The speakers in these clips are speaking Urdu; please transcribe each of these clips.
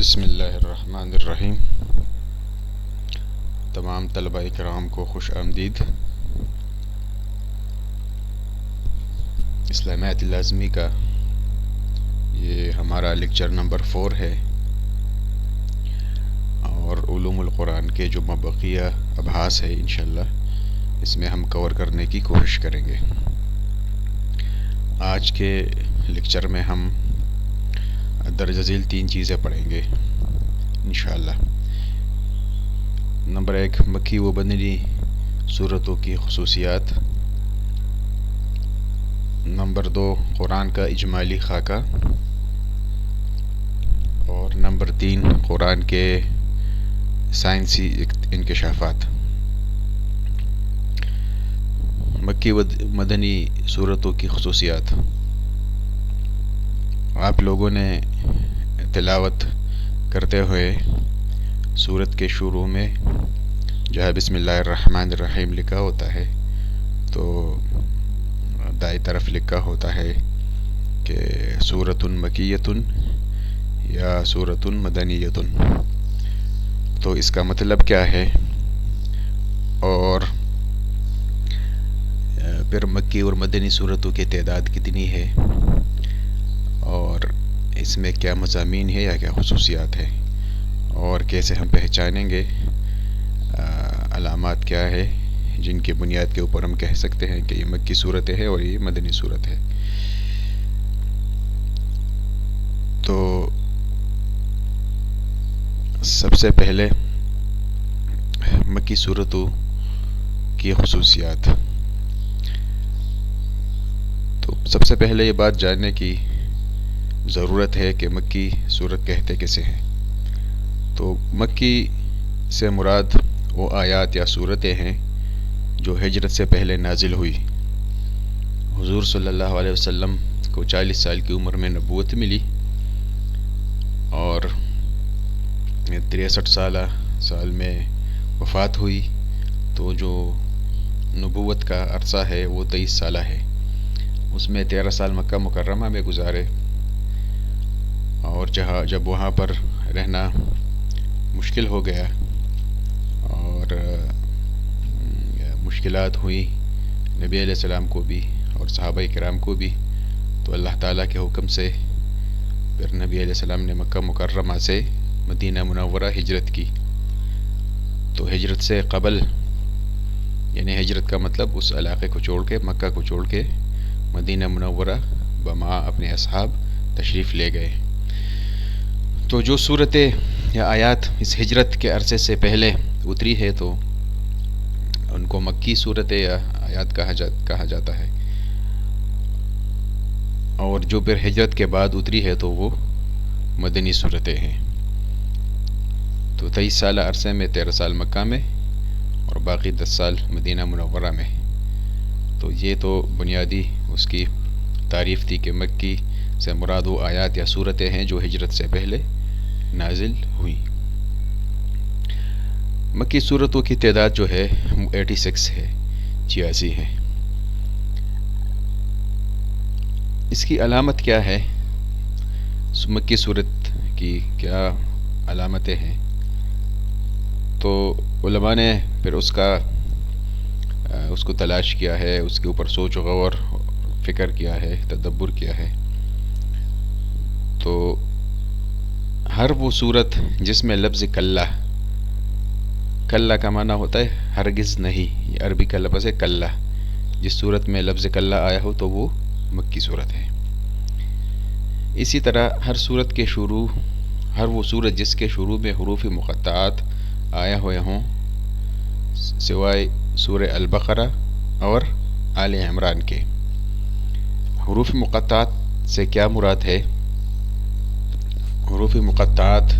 بسم اللہ الرحمن الرحیم۔ تمام طلباء کرام کو خوش آمدید۔ اسلامیات لازمی کا یہ ہمارا لیکچر نمبر 4 ہے، اور علوم القرآن کے جو مبقیہ ابحاث ہے انشاءاللہ اس میں ہم کور کرنے کی کوشش کریں گے۔ آج کے لیکچر میں ہم درجہ ذیل 3 چیزیں پڑھیں گے انشاءاللہ۔ نمبر 1، مکی و مدنی صورتوں کی خصوصیات۔ نمبر 2، قرآن کا اجمالی خاکہ۔ اور نمبر 3، قرآن کے سائنسی انکشافات۔ مکی و مدنی صورتوں کی خصوصیات۔ آپ لوگوں نے تلاوت کرتے ہوئے سورت کے شروع میں جہاں بسم اللہ الرحمن الرحیم لکھا ہوتا ہے تو دائیں طرف لکھا ہوتا ہے کہ سورۃ مکیۃ یا سورۃ مدنیۃ، تو اس کا مطلب کیا ہے، اور پھر مکی اور مدنی صورتوں کی تعداد کتنی ہے، اور اس میں کیا مضامین ہے یا کیا خصوصیات ہے، اور کیسے ہم پہچانیں گے، علامات کیا ہے جن کی بنیاد کے اوپر ہم کہہ سکتے ہیں کہ یہ مکی صورت ہے اور یہ مدنی صورت ہے۔ تو سب سے پہلے مکی صورتوں کی خصوصیات۔ تو سب سے پہلے یہ بات جاننے کی ضرورت ہے کہ مکی صورت کہتے کسے ہیں۔ تو مکی سے مراد وہ آیات یا صورتیں ہیں جو ہجرت سے پہلے نازل ہوئی۔ حضور صلی اللہ علیہ وسلم کو 40 سال کی عمر میں نبوت ملی، اور 63 سال میں وفات ہوئی، تو جو نبوت کا عرصہ ہے وہ 23 سالہ ہے۔ اس میں 13 سال مکہ مکرمہ میں گزارے، اور جب وہاں پر رہنا مشکل ہو گیا اور مشکلات ہوئی نبی علیہ السلام کو بھی اور صحابہ کرام کو بھی، تو اللہ تعالیٰ کے حکم سے پھر نبی علیہ السلام نے مکہ مکرمہ سے مدینہ منورہ ہجرت کی۔ تو ہجرت سے قبل، یعنی ہجرت کا مطلب اس علاقے کو چھوڑ کے، مکہ کو چھوڑ کے مدینہ منورہ بما اپنے اصحاب تشریف لے گئے۔ تو جو صورتیں یا آیات اس ہجرت کے عرصے سے پہلے اتری ہے تو ان کو مکی صورتیں یا آیات کہا جاتا ہے، اور جو پھر ہجرت کے بعد اتری ہے تو وہ مدنی صورتیں ہیں۔ تو 23 سالہ عرصے میں 13 سال مکہ میں اور باقی 10 سال مدینہ منورہ میں۔ تو یہ تو بنیادی اس کی تعریف تھی کہ مکی سے مراد وہ آیات یا صورتیں ہیں جو ہجرت سے پہلے نازل ہوئی۔ مکی صورتوں کی تعداد جو ہے 86 ہے، 86 ہے۔ اس کی علامت کیا ہے، مکی صورت کی کیا علامتیں ہیں، تو علماء نے پھر اس کو تلاش کیا ہے، اس کے اوپر سوچ و غور فکر کیا ہے، تدبر کیا ہے۔ تو ہر وہ صورت جس میں لفظ کلا، کلا کا معنی ہوتا ہے ہرگز نہیں، یہ عربی کا لفظ ہے کلا، جس صورت میں لفظ کلا آیا ہو تو وہ مکی صورت ہے۔ اسی طرح ہر وہ صورت جس کے شروع میں حروف مقطعات آیا ہوئے ہوں، سوائے سورہ البقرہ اور آل عمران کے۔ حروف مقطعات سے کیا مراد ہے؟ حروف مقطعات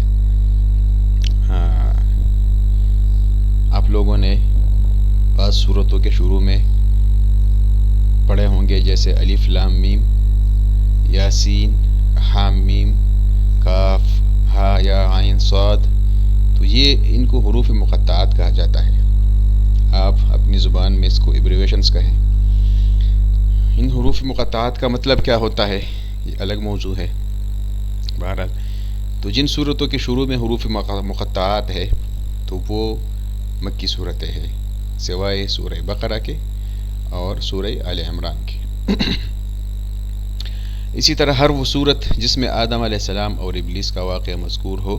آپ لوگوں نے بعض صورتوں کے شروع میں پڑھے ہوں گے، جیسے الف لام میم، یاسین، حام میم، کاف، ہا یا عین صاد، تو یہ ان کو حروف مقطعات کہا جاتا ہے۔ آپ اپنی زبان میں اس کو ایبریویشنز کہیں۔ ان حروف مقطعات کا مطلب کیا ہوتا ہے، یہ الگ موضوع ہے۔ بہرحال تو جن صورتوں کے شروع میں حروف مقطعات ہے تو وہ مکی صورتیں ہیں، سوائے سورہ بقرہ کے اور سورہ آل عمران کے۔ اسی طرح ہر وہ صورت جس میں آدم علیہ السلام اور ابلیس کا واقعہ مذکور ہو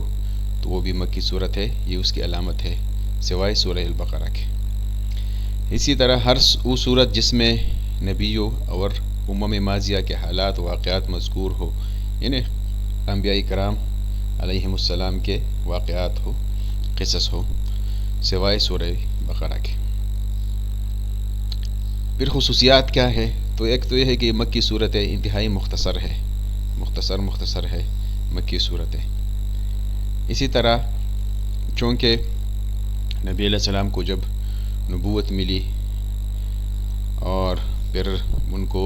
تو وہ بھی مکی صورت ہے، یہ اس کی علامت ہے، سوائے سورہ البقرہ کے۔ اسی طرح ہر وہ صورت جس میں نبیوں اور ماضیہ کے حالات واقعات مذکور ہو، یعنی انبیاء کرام علیہم السلام کے واقعات ہو، قصص ہو، سوائے سورہ بقرہ کے۔ پھر خصوصیات کیا ہے؟ تو ایک تو یہ ہے کہ مکی صورتیں انتہائی مختصر ہے، مختصر ہے مکی صورتیں۔ اسی طرح چونکہ نبی علیہ السلام کو جب نبوت ملی اور پھر ان کو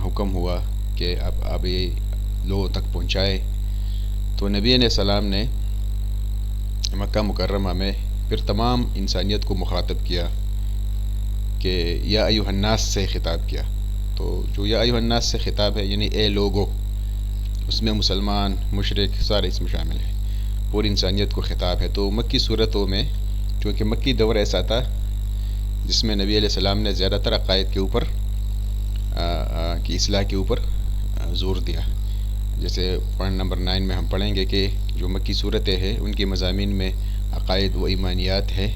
حکم ہوا کہ اب یہ لوگوں تک پہنچائے، تو نبی علیہ السلام نے مکہ مکرمہ میں پھر تمام انسانیت کو مخاطب کیا کہ یا ایھا الناس سے خطاب کیا۔ تو جو یا ایھا الناس سے خطاب ہے یعنی اے لوگو، اس میں مسلمان، مشرک سارے اس میں شامل ہیں، پوری انسانیت کو خطاب ہے۔ تو مکی صورتوں میں چونکہ مکی دور ایسا تھا جس میں نبی علیہ السلام نے زیادہ تر عقائد کے اوپر کی اصلاح کے اوپر زور دیا۔ جیسے پوائنٹ نمبر 9 میں ہم پڑھیں گے کہ جو مکی صورتیں ہیں ان کے مضامین میں عقائد و ایمانیات ہے،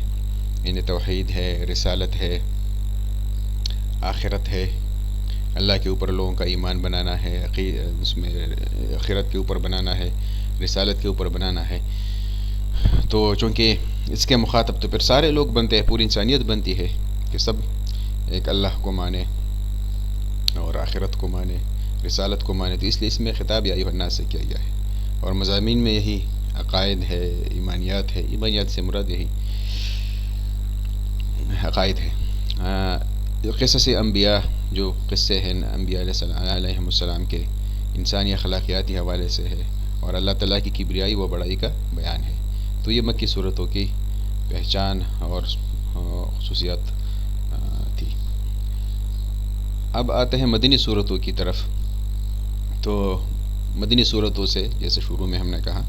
یعنی توحید ہے، رسالت ہے، آخرت ہے، اللہ کے اوپر لوگوں کا ایمان بنانا ہے، اس میں آخرت کے اوپر بنانا ہے، رسالت کے اوپر بنانا ہے۔ تو چونکہ اس کے مخاطب تو پھر سارے لوگ بنتے ہیں، پوری انسانیت بنتی ہے کہ سب ایک اللہ کو مانے اور آخرت کو مانے، رسالت کو مانے، تو اس لیے اس میں خطاب یا ایھا الناس سے کیا گیا ہے۔ اور مضامین میں یہی عقائد ہے، ایمانیات ہے، ایمانیات سے مراد یہی عقائد ہے۔ قصص انبیاء، جو قصے ہیں انبیاء علیہم السلام کے، انسانی اخلاقیاتی حوالے سے ہے اور اللہ تعالیٰ کی کبریائی و بڑائی کا بیان ہے۔ تو یہ مکی صورتوں کی پہچان اور خصوصیات تھی۔ اب آتے ہیں مدنی صورتوں کی طرف۔ تو مدنی صورتوں سے جیسے شروع میں ہم نے کہا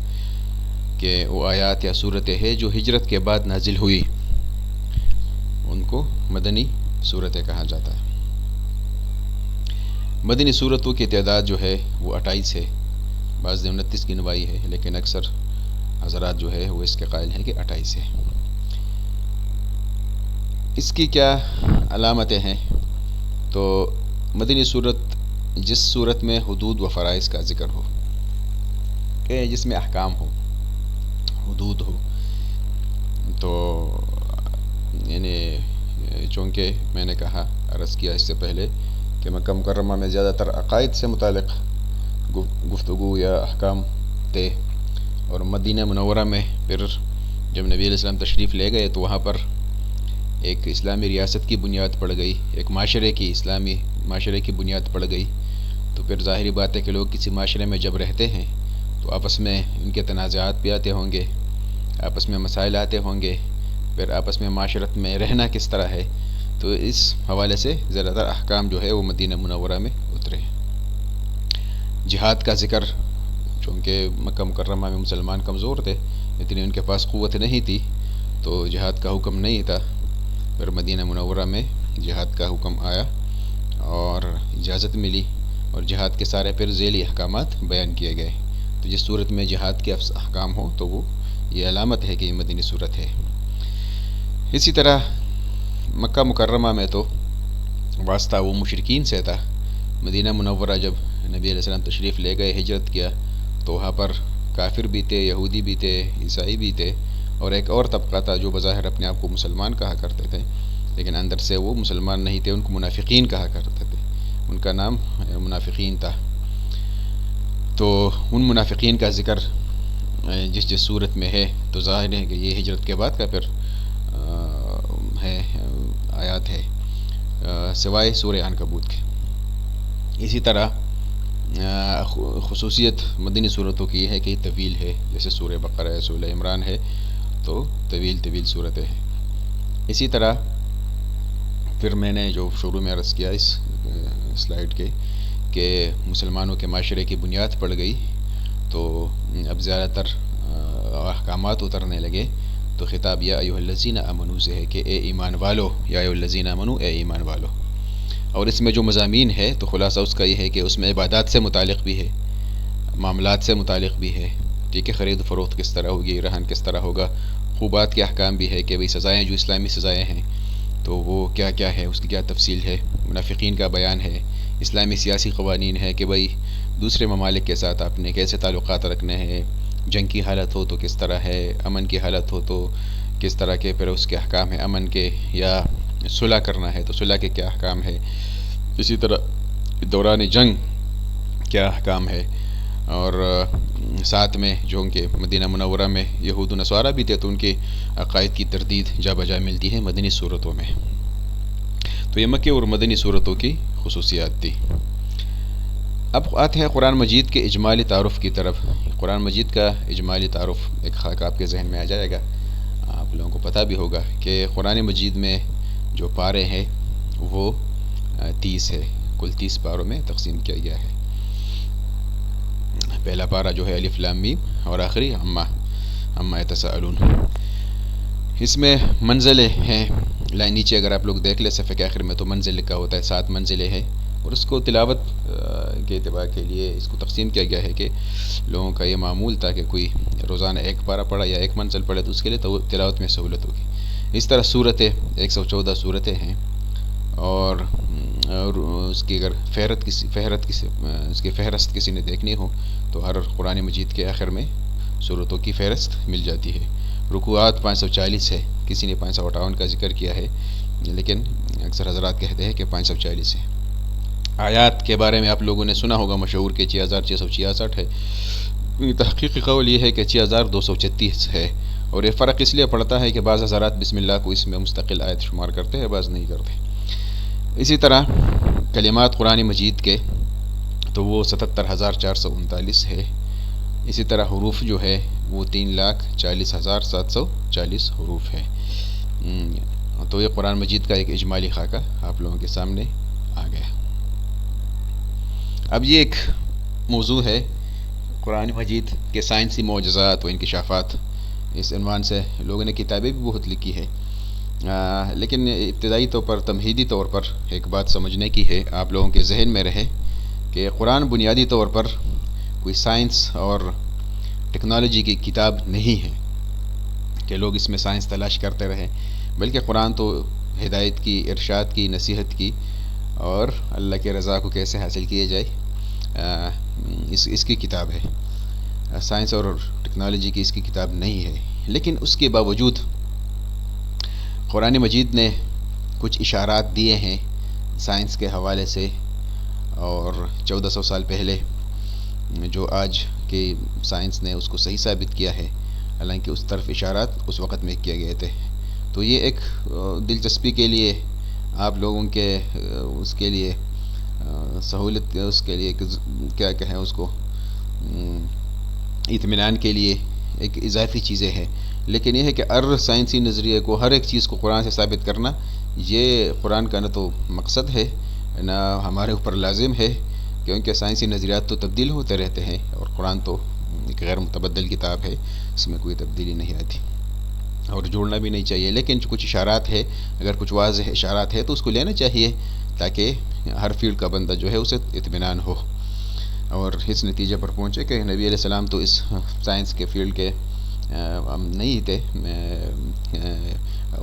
کہ وہ آیات یا صورتیں ہیں جو ہجرت کے بعد نازل ہوئی، ان کو مدنی صورتیں کہا جاتا ہے۔ مدنی صورتوں کی تعداد جو ہے وہ 28 ہے، بعض نے 29 گنوائی ہے، لیکن اکثر حضرات جو ہے وہ اس کے قائل ہیں کہ 28 ہے۔ اس کی کیا علامتیں ہیں؟ تو مدنی صورت جس صورت میں حدود و فرائض کا ذکر ہو، کہ جس میں احکام ہو، حدود ہو، تو یعنی چونکہ میں نے کہا، عرض کیا اس سے پہلے کہ مکہ مکرمہ میں زیادہ تر عقائد سے متعلق گفتگو یا احکام تھے، اور مدینہ منورہ میں پھر جب نبی علیہ السلام تشریف لے گئے تو وہاں پر ایک اسلامی ریاست کی بنیاد پڑ گئی، ایک اسلامی معاشرے کی بنیاد پڑ گئی۔ تو پھر ظاہری بات ہے کہ لوگ کسی معاشرے میں جب رہتے ہیں تو آپس میں ان کے تنازعات بھی آتے ہوں گے، آپس میں مسائل آتے ہوں گے، پھر آپس میں معاشرت میں رہنا کس طرح ہے، تو اس حوالے سے زیادہ تر احکام جو ہے وہ مدینہ منورہ میں اترے ہیں۔ جہاد کا ذکر، چونکہ مکہ مکرمہ میں مسلمان کمزور تھے، اتنی ان کے پاس قوت نہیں تھی، تو جہاد کا حکم نہیں تھا، پھر مدینہ منورہ میں جہاد کا حکم آیا اور اجازت ملی، اور جہاد کے سارے پھر ذیلی احکامات بیان کیے گئے۔ تو جس صورت میں جہاد کے احکام ہوں تو وہ یہ علامت ہے کہ یہ مدنی صورت ہے۔ اسی طرح مکہ مکرمہ میں تو واسطہ وہ مشرکین سے تھا۔ مدینہ منورہ جب نبی علیہ السلام تشریف لے گئے، ہجرت کیا، تو وہاں پر کافر بھی تھے، یہودی بھی تھے، عیسائی بھی تھے، اور ایک اور طبقہ تھا جو بظاہر اپنے آپ کو مسلمان کہا کرتے تھے، لیکن اندر سے وہ مسلمان نہیں تھے، ان کو منافقین کہا کرتے تھے، ان کا نام منافقین تھا۔ تو ان منافقین کا ذکر جس صورت میں ہے تو ظاہر ہے کہ یہ ہجرت کے بعد کا پھر ہے آیات ہے، سوائے سورہ عنکبوت کے۔ اسی طرح خصوصیت مدنی صورتوں کی یہ ہے کہ یہ طویل ہے، جیسے سورہ بقرہ ہے، سورہ عمران ہے، تو طویل صورتیں ہیں۔ اسی طرح پھر میں نے جو شروع میں عرض کیا اس سلائیڈ کے کہ مسلمانوں کے معاشرے کی بنیاد پڑ گئی، تو اب زیادہ تر احکامات اترنے لگے تو خطاب یا ایھا الذین آمنو سے ہے کہ اے ایمان والو، یا ایھا الذین آمنو، اے ایمان والو. اور اس میں جو مضامین ہے تو خلاصہ اس کا یہ ہے کہ اس میں عبادات سے متعلق بھی ہے، معاملات سے متعلق بھی ہے، ٹھیک ہے، خرید و فروخت کس طرح ہوگی، رہن کس طرح ہوگا، خوبات کے احکام بھی ہے کہ بھئی سزائیں جو اسلامی سزائیں ہیں تو وہ کیا کیا ہے، اس کی کیا تفصیل ہے، منافقین کا بیان ہے، اسلامی سیاسی قوانین ہے کہ بھئی دوسرے ممالک کے ساتھ آپ نے کیسے تعلقات رکھنے ہیں، جنگ کی حالت ہو تو کس طرح ہے، امن کی حالت ہو تو کس طرح کے پھر اس کے احکام ہیں امن کے، یا صلح کرنا ہے تو صلح کے کیا احکام ہے، اسی طرح دوران جنگ کیا احکام ہے. اور ساتھ میں جو ان کے مدینہ منورہ میں یہود و نصارہ بھی تھے تو ان کے عقائد کی تردید جا بجا ملتی ہے مدنی صورتوں میں. تو یہ مکی اور مدنی صورتوں کی خصوصیات تھی. اب آتے ہیں قرآن مجید کے اجمالی تعارف کی طرف. قرآن مجید کا اجمالی تعارف ایک خاکہ آپ کے ذہن میں آ جائے گا، آپ لوگوں کو پتہ بھی ہوگا کہ قرآن مجید میں جو پارے ہیں وہ 30 ہے، کل 30 پاروں میں تقسیم کیا گیا ہے. پہلا پارہ جو ہے الف لام میم اور آخری عما یتساءلون. اس میں منزلیں ہیں، لائن نیچے اگر آپ لوگ دیکھ لیں صفحے کے آخر میں تو منزل لکھا ہوتا ہے، 7 منزلیں ہیں. اور اس کو تلاوت کے اعتبار کے لیے اس کو تقسیم کیا گیا ہے کہ لوگوں کا یہ معمول تھا کہ کوئی روزانہ ایک پارہ پڑھا یا ایک منزل پڑھے تو اس کے لیے تلاوت میں سہولت ہوگی. اس طرح صورتیں 114 صورتیں ہیں، اور اس کی اگر اس کی فہرست کسی نے دیکھنی ہو تو ہر قرآن مجید کے آخر میں صورتوں کی فہرست مل جاتی ہے. رکوعات 540 ہے، کسی نے 558 کا ذکر کیا ہے لیکن اکثر حضرات کہتے ہیں کہ 540 ہے. آیات کے بارے میں آپ لوگوں نے سنا ہوگا مشہور کہ 6666 ہے. تحقیقی قول یہ ہے کہ 6236 ہے، اور یہ فرق اس لیے پڑتا ہے کہ بعض حضرات بسم اللہ کو اس میں مستقل آیت شمار کرتے ہیں، بعض نہیں کرتے. اسی طرح کلمات قرآن مجید کے تو وہ 77,439 ہے. اسی طرح حروف جو ہے وہ 3,40,740 حروف ہے. تو یہ قرآن مجید کا ایک اجمالی خاکہ آپ لوگوں کے سامنے آ گیا. اب یہ ایک موضوع ہے قرآن مجید کے سائنسی معجزات و انکشافات، اس عنوان سے لوگوں نے کتابیں بھی بہت لکھی ہے. لیکن ابتدائی طور پر تمہیدی طور پر ایک بات سمجھنے کی ہے، آپ لوگوں کے ذہن میں رہے کہ قرآن بنیادی طور پر کوئی سائنس اور ٹیکنالوجی کی کتاب نہیں ہے کہ لوگ اس میں سائنس تلاش کرتے رہیں، بلکہ قرآن تو ہدایت کی، ارشاد کی، نصیحت کی اور اللہ کے رضا کو کیسے حاصل کیے جائے اس کی کتاب ہے. سائنس اور ٹیکنالوجی کی اس کی کتاب نہیں ہے. لیکن اس کے باوجود قرآن مجید نے کچھ اشارات دیے ہیں سائنس کے حوالے سے، اور 1400 سال پہلے جو آج کی سائنس نے اس کو صحیح ثابت کیا ہے، حالانکہ اس طرف اشارات اس وقت میں کیے گئے تھے. تو یہ ایک دلچسپی کے لیے آپ لوگوں کے اس کے لیے سہولت، اس کے لیے کیا کہیں اس کو، اطمینان کے لیے ایک اضافی چیزیں ہیں. لیکن یہ ہے کہ ہر سائنسی نظریے کو، ہر ایک چیز کو قرآن سے ثابت کرنا، یہ قرآن کا نہ تو مقصد ہے نہ ہمارے اوپر لازم ہے، کیونکہ سائنسی نظریات تو تبدیل ہوتے رہتے ہیں اور قرآن تو ایک غیر متبدل کتاب ہے، اس میں کوئی تبدیلی نہیں آتی اور جوڑنا بھی نہیں چاہیے. لیکن کچھ اشارات ہے، اگر کچھ واضح اشارات ہے تو اس کو لینا چاہیے تاکہ ہر فیلڈ کا بندہ جو ہے اسے اطمینان ہو اور اس نتیجے پر پہنچے کہ نبی علیہ السلام تو اس سائنس کے فیلڈ کے نہیں تھے،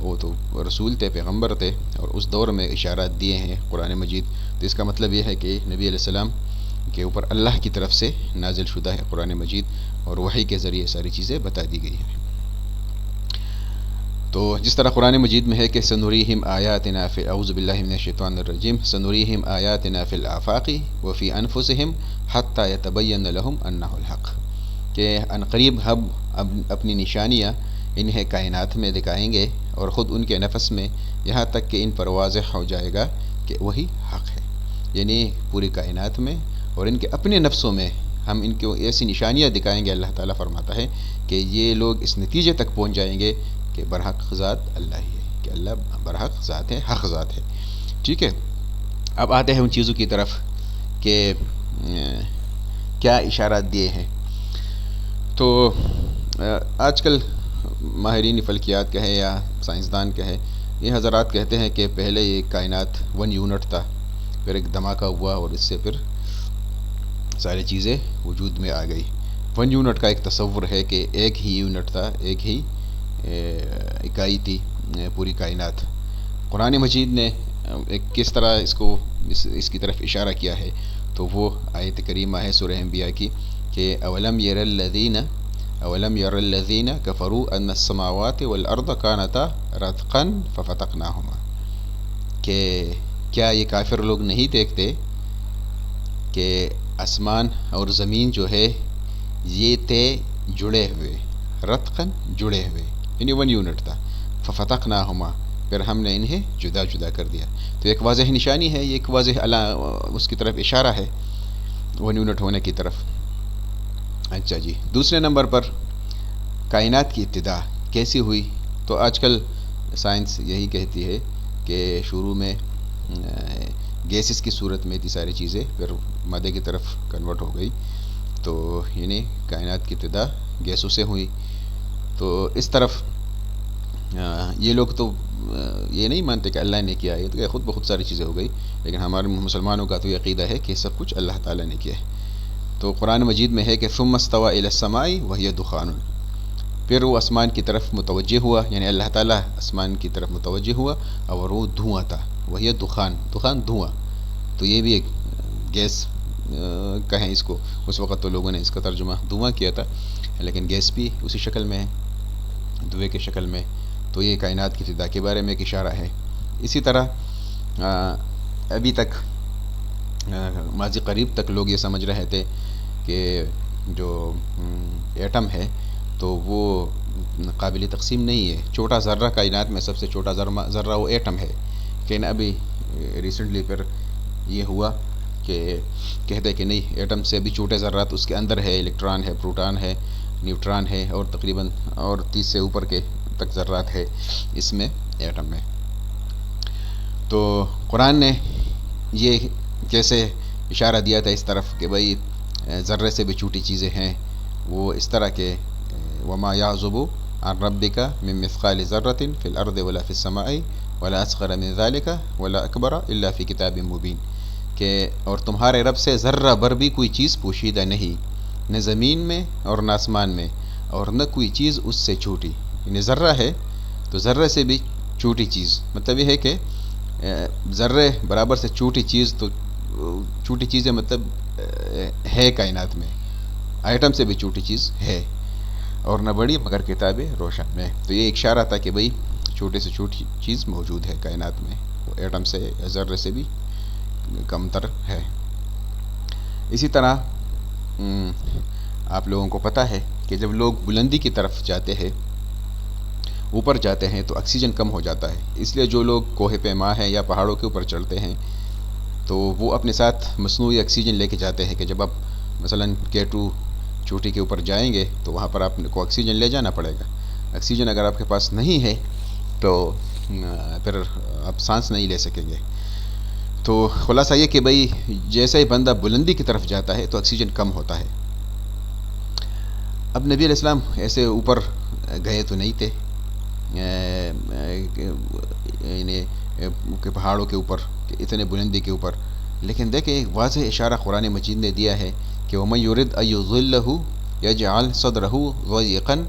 وہ تو رسول تھے، پیغمبر تھے، اور اس دور میں اشارات دیے ہیں قرآن مجید. تو اس کا مطلب یہ ہے کہ نبی علیہ السلام کے اوپر اللہ کی طرف سے نازل شدہ ہے قرآن مجید، اور وحی کے ذریعے ساری چیزیں بتا دی گئی ہیں. تو جس طرح قرآن مجید میں ہے کہ سنوریہم آیاتنا فی اعوذ باللہ من الشیطان الرجیم سنوریہم آیاتنا فی الآفاق وفی انفسہم حتی یتبین لہم انہ الحق، کہ عنقریب ہم اپنی نشانیاں انہیں کائنات میں دکھائیں گے اور خود ان کے نفس میں، یہاں تک کہ ان پر واضح ہو جائے گا کہ وہی حق ہے. یعنی پوری کائنات میں اور ان کے اپنے نفسوں میں ہم ان کو ایسی نشانیاں دکھائیں گے. اللہ تعالیٰ فرماتا ہے کہ یہ لوگ اس نتیجے تک پہنچ جائیں گے کہ برحق ذات اللہ ہی ہے، کہ اللہ برحق ذات ہے، حق ذات ہے. ٹھیک ہے، اب آتے ہیں ان چیزوں کی طرف کہ کیا اشارات دیے ہیں. تو آج کل ماہرین فلکیات کہیں یا سائنسدان کہیں، یہ حضرات کہتے ہیں کہ پہلے یہ کائنات 1 یونٹ تھا، پھر ایک دھماکہ ہوا اور اس سے پھر ساری چیزیں وجود میں آ گئی۔ 1 یونٹ کا ایک تصور ہے کہ ایک ہی یونٹ تھا، ایک ہی اکائی تھی پوری کائنات۔ قرآن مجید نے کس طرح اس کی طرف اشارہ کیا ہے، تو وہ آیت کریمہ ہے سورہ انبیاء کی کہ اولم یر الذین کفروا ان السماوات والارض کانتا رتقا ففتقناہما، کہ کیا یہ کافر لوگ نہیں دیکھتے کہ آسمان اور زمین جو ہے یہ تھے جڑے ہوئے، رتقاً جڑے ہوئے، یعنی 1 یونٹ تھا، ففتقناہما، پھر ہم نے انہیں جدا جدا کر دیا۔ تو ایک واضح نشانی ہے، یہ ایک واضح اس کی طرف اشارہ ہے 1 یونٹ ہونے کی طرف۔ اچھا جی، دوسرے نمبر پر کائنات کی ابتدا کیسی ہوئی؟ تو آج کل سائنس یہی کہتی ہے کہ شروع میں گیسز کی صورت میں تھی ساری چیزیں، پھر مادے کی طرف کنورٹ ہو گئی، تو یعنی کائنات کی ابتدا گیسوں سے ہوئی۔ تو اس طرف یہ لوگ تو یہ نہیں مانتے کہ اللہ نے کیا ہے، تو خود بخود ساری چیزیں ہو گئی، لیکن ہمارے مسلمانوں کا تو یہ عقیدہ ہے کہ سب کچھ اللہ تعالیٰ نے کیا ہے۔ تو قرآن مجید میں ہے کہ ثم استوى الى السماء وهي دخان، پھر وہ آسمان کی طرف متوجہ ہوا، یعنی اللہ تعالیٰ آسمان کی طرف متوجہ ہوا اور وہ دھواں تھا، وہی دخان، دخان دھواں، تو یہ بھی ایک گیس کہیں اس کو، اس وقت تو لوگوں نے اس کا ترجمہ دھواں کیا تھا، لیکن گیس بھی اسی شکل میں ہے، دھوئے کے شکل میں۔ تو یہ کائنات کی ابتدا کے بارے میں ایک اشارہ ہے۔ اسی طرح ابھی تک ماضی قریب تک لوگ یہ سمجھ رہے تھے کہ جو ایٹم ہے تو وہ قابل تقسیم نہیں ہے، چھوٹا ذرہ کائنات میں سب سے چھوٹا ذرہ وہ ایٹم ہے، لیکن ابھی ریسنٹلی پھر یہ ہوا کہ کہتے کہ نہیں، ایٹم سے بھی چھوٹے ذرات اس کے اندر ہے، الیکٹران ہے، پروٹان ہے، نیوٹران ہے، اور تقریباً اور 30 سے اوپر کے تک ذرات ہے اس میں، ایٹم میں۔ تو قرآن نے یہ کیسے اشارہ دیا تھا اس طرف کہ بھائی ذرے سے بھی چھوٹی چیزیں ہیں، وہ اس طرح کے وما يعزب عن ربك من مثقال ذرة في الأرض ولا في السماء ولا أصغر من ذلك ولا أكبر إلا في كتاب مبين، کہ اور تمہارے رب سے ذرہ بھر بھی کوئی چیز پوشیدہ نہیں، نہ زمین میں اور نہ آسمان میں، اور نہ کوئی چیز اس سے چھوٹی، یعنی ذرہ ہے تو ذرے سے بھی چھوٹی چیز، مطلب یہ ہے کہ ذرے برابر سے چھوٹی چیز، تو چھوٹی چیزیں مطلب ہے کائنات میں، آئٹم سے بھی چھوٹی چیز ہے، اور نہ بڑی مگر کتاب روشن میں۔ تو یہ ایک اشارہ تھا کہ بھئی چھوٹے سے چھوٹی چیز موجود ہے کائنات میں، وہ ایٹم سے یا ذرے سے بھی کم تر ہے۔ اسی طرح آپ لوگوں کو پتہ ہے کہ جب لوگ بلندی کی طرف جاتے ہیں، اوپر جاتے ہیں، تو آکسیجن کم ہو جاتا ہے، اس لیے جو لوگ کوہ پیما ہیں یا پہاڑوں کے اوپر چڑھتے ہیں تو وہ اپنے ساتھ مصنوعی آکسیجن لے کے جاتے ہیں، کہ جب آپ مثلاً K2 چوٹی کے اوپر جائیں گے تو وہاں پر آپ کو آکسیجن لے جانا پڑے گا۔ آکسیجن اگر آپ کے پاس نہیں ہے تو پھر آپ سانس نہیں لے سکیں گے۔ تو خلاصہ یہ کہ بھئی جیسے ہی بندہ بلندی کی طرف جاتا ہے تو آکسیجن کم ہوتا ہے۔ اب نبی علیہ السلام ایسے اوپر گئے تو نہیں تھے، یعنی کہ پہاڑوں کے اوپر، کہ اتنے بلندی کے اوپر، لیکن دیکھیں ایک واضح اشارہ قرآن مجید نے دیا ہے کہ وَمَن يُرِدْ أَن يُضِلَّهُ يَجْعَلْ صَدْرَهُ ضَيِّقًا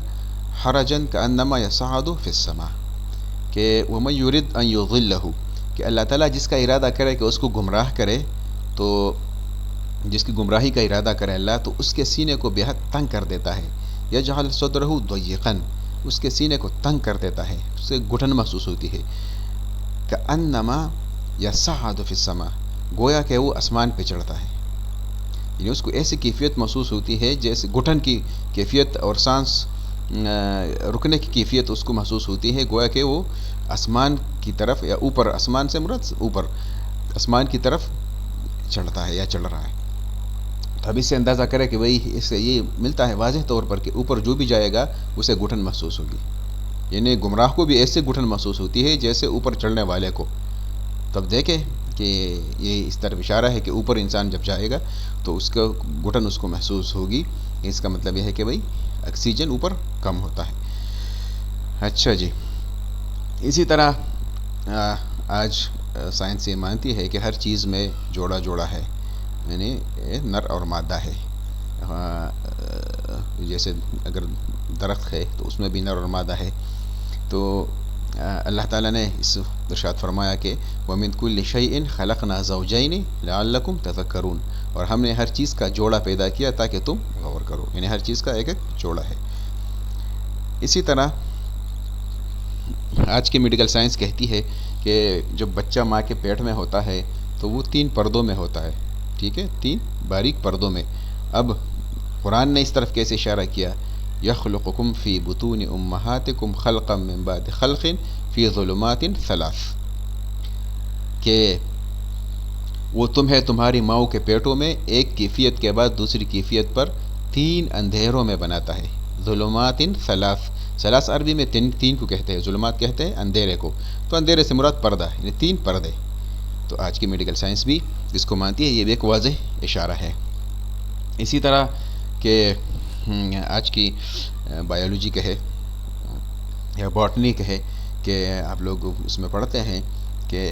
حَرَجًا كَأَنَّمَا يَصَّعَّدُ فِي السَّمَاءِ، کہ وَمَن يُرِدْ أَن يُضِلَّهُ، کہ اللہ تعالیٰ جس کا ارادہ کرے کہ اس کو گمراہ کرے، تو جس کی گمراہی کا ارادہ کرے اللہ، تو اس کے سینے کو بے حد تنگ کر دیتا ہے، يَجْعَلْ صَدْرَهُ ضَيِّقًا، اس کے سینے کو تنگ کر دیتا ہے، اس سے گھٹن محسوس ہوتی ہے، كَأَنَّمَا يَصَّعَّدُ فِي السَّمَاءِ، گویا کہ وہ آسمان پہ چڑھتا ہے، یعنی اس کو ایسی کیفیت محسوس ہوتی ہے جیسے گھٹن کی کیفیت اور سانس رکنے کی کیفیت اس کو محسوس ہوتی ہے، گویا کہ وہ آسمان کی طرف، یا اوپر، آسمان سے مراد اوپر، آسمان کی طرف چڑھتا ہے یا چڑھ رہا ہے۔ تو اب اس سے اندازہ کرے کہ بھئی اس سے یہ ملتا ہے واضح طور پر کہ اوپر جو بھی جائے گا اسے گھٹن محسوس ہوگی، یعنی گمراہ کو بھی ایسے گھٹن محسوس ہوتی ہے جیسے اوپر چڑھنے والے کو۔ تب دیکھیں کہ یہ اس طرف اشارہ ہے کہ اوپر انسان جب جائے گا تو اس کا گھٹن اس کو محسوس ہوگی. اس کا مطلب یہ ہے کہ بھئی آکسیجن اوپر کم ہوتا ہے. اچھا جی، اسی طرح آج سائنس یہ مانتی ہے کہ ہر چیز میں جوڑا جوڑا ہے، یعنی نر اور مادہ ہے. جیسے اگر درخت ہے تو اس میں بھی نر اور مادہ ہے. تو اللہ تعالیٰ نے اس ارشاد فرمایا کہ وَمِن كُلِّ شَيْءٍ خَلَقْنَا زَوْجَيْنِ لَعَلَّكُمْ تَذَكَّرُونَ، اور ہم نے ہر چیز کا جوڑا پیدا کیا تاکہ تم غور کرو، یعنی ہر چیز کا ایک ایک جوڑا ہے. اسی طرح آج کی میڈیکل سائنس کہتی ہے کہ جب بچہ ماں کے پیٹ میں ہوتا ہے تو وہ 3 پردوں میں ہوتا ہے. ٹھیک ہے، 3 باریک پردوں میں. اب قرآن نے اس طرف کیسے اشارہ کیا؟ یخلقکم فی بطون امہاتکم خلقا من بعد خلق فی ظلمات ثلاث، کہ وہ تمہیں تمہاری ماؤں کے پیٹوں میں ایک کیفیت کے بعد دوسری کیفیت پر 3 اندھیروں میں بناتا ہے. ظلمات ثلاث، ثلاث عربی میں 3 کو کہتے ہیں، ظلمات کہتے ہیں اندھیرے کو. تو اندھیرے سے مراد پردہ، یعنی 3 پردے. تو آج کی میڈیکل سائنس بھی اس کو مانتی ہے، یہ بھی ایک واضح اشارہ ہے. اسی طرح کہ آج کی بایولوجی کہے یا باٹنی کہے کہ آپ لوگ اس میں پڑھتے ہیں کہ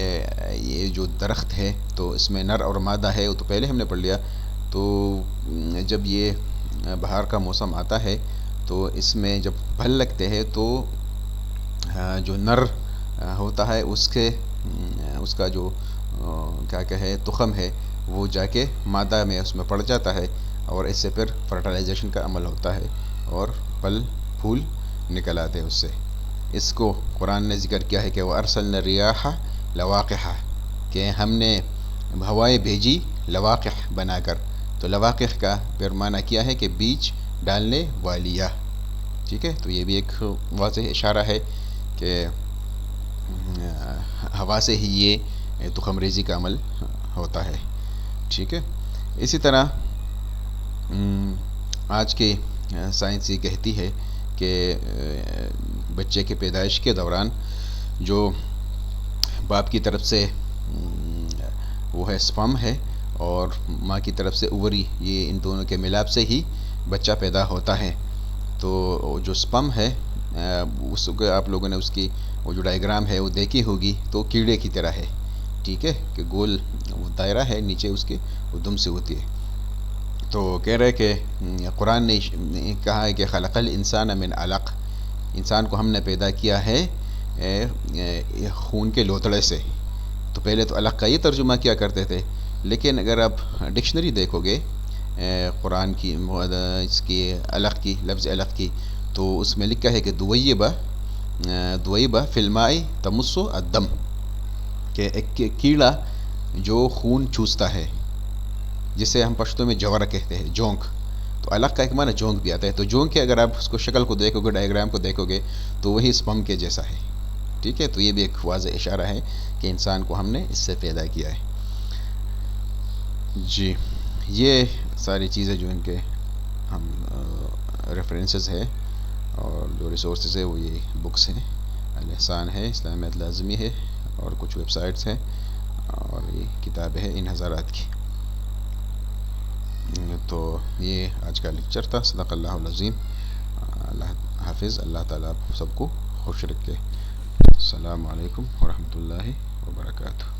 یہ جو درخت ہے تو اس میں نر اور مادہ ہے، وہ تو پہلے ہم نے پڑھ لیا. تو جب یہ بہار کا موسم آتا ہے تو اس میں جب پھل لگتے ہیں تو جو نر ہوتا ہے اس کا جو کیا کہے تخم ہے وہ جا کے مادہ میں اس میں پڑ جاتا ہے، اور اس سے پھر فرٹیلائزیشن کا عمل ہوتا ہے اور پھل پھول نکل آتے ہیں اس سے. اس کو قرآن نے ذکر کیا ہے کہ وَأَرْسَلْنَا الرِّيَاحَ لَوَاقِحَ، کہ ہم نے ہوائیں بھیجی لواقح بنا کر. تو لواقح کا پھر معنی کیا ہے کہ بیج ڈالنے والیہ. ٹھیک ہے، تو یہ بھی ایک واضح اشارہ ہے کہ ہوا سے ہی یہ تخم ریزی کا عمل ہوتا ہے. ٹھیک ہے. اسی طرح آج کی سائنس یہ کہتی ہے کہ بچے کے پیدائش کے دوران جو باپ کی طرف سے وہ ہے سپرم ہے اور ماں کی طرف سے اووری، یہ ان دونوں کے ملاپ سے ہی بچہ پیدا ہوتا ہے. تو جو سپرم ہے اس کو آپ لوگوں نے اس کی وہ جو ڈائیگرام ہے وہ دیکھی ہوگی، تو کیڑے کی طرح ہے. ٹھیک ہے، کہ گول وہ دائرہ ہے، نیچے اس کے وہ دم سے ہوتی ہے. تو کہہ رہے کہ قرآن نے کہا ہے کہ خلق الانسان من علق، انسان کو ہم نے پیدا کیا ہے خون کے لوتڑے سے. تو پہلے تو علق کا یہ ترجمہ کیا کرتے تھے، لیکن اگر آپ ڈکشنری دیکھو گے قرآن کی اس کی علق کی لفظ علق کی، تو اس میں لکھا ہے کہ دویبہ فی الماء تمس الدم، کہ ایک کیڑا جو خون چوستا ہے، جسے ہم پشتو میں جورا کہتے ہیں، جونک. تو علق کا ایک معنی جونک بھی آتا ہے. تو جونک کے اگر آپ اس کو شکل کو دیکھو گے، ڈائیگرام کو دیکھو گے، تو وہی سپرم کے جیسا ہے. ٹھیک ہے، تو یہ بھی ایک واضح اشارہ ہے کہ انسان کو ہم نے اس سے پیدا کیا ہے. جی، یہ ساری چیزیں جو ان کے ہم ریفرنسز ہے اور جو ریسورسز ہے وہ یہ بکس ہیں. الاحسان ہے، اسلامیت لازمی ہے، اور کچھ ویب سائٹس ہیں، اور یہ کتاب ہے ان حضرات کی. تو یہ آج کا لیکچر تھا. صدق اللہ العظیم. اللہ حافظ. اللہ تعالیٰ آپ سب کو خوش رکھے. السلام علیکم ورحمۃ اللہ وبرکاتہ.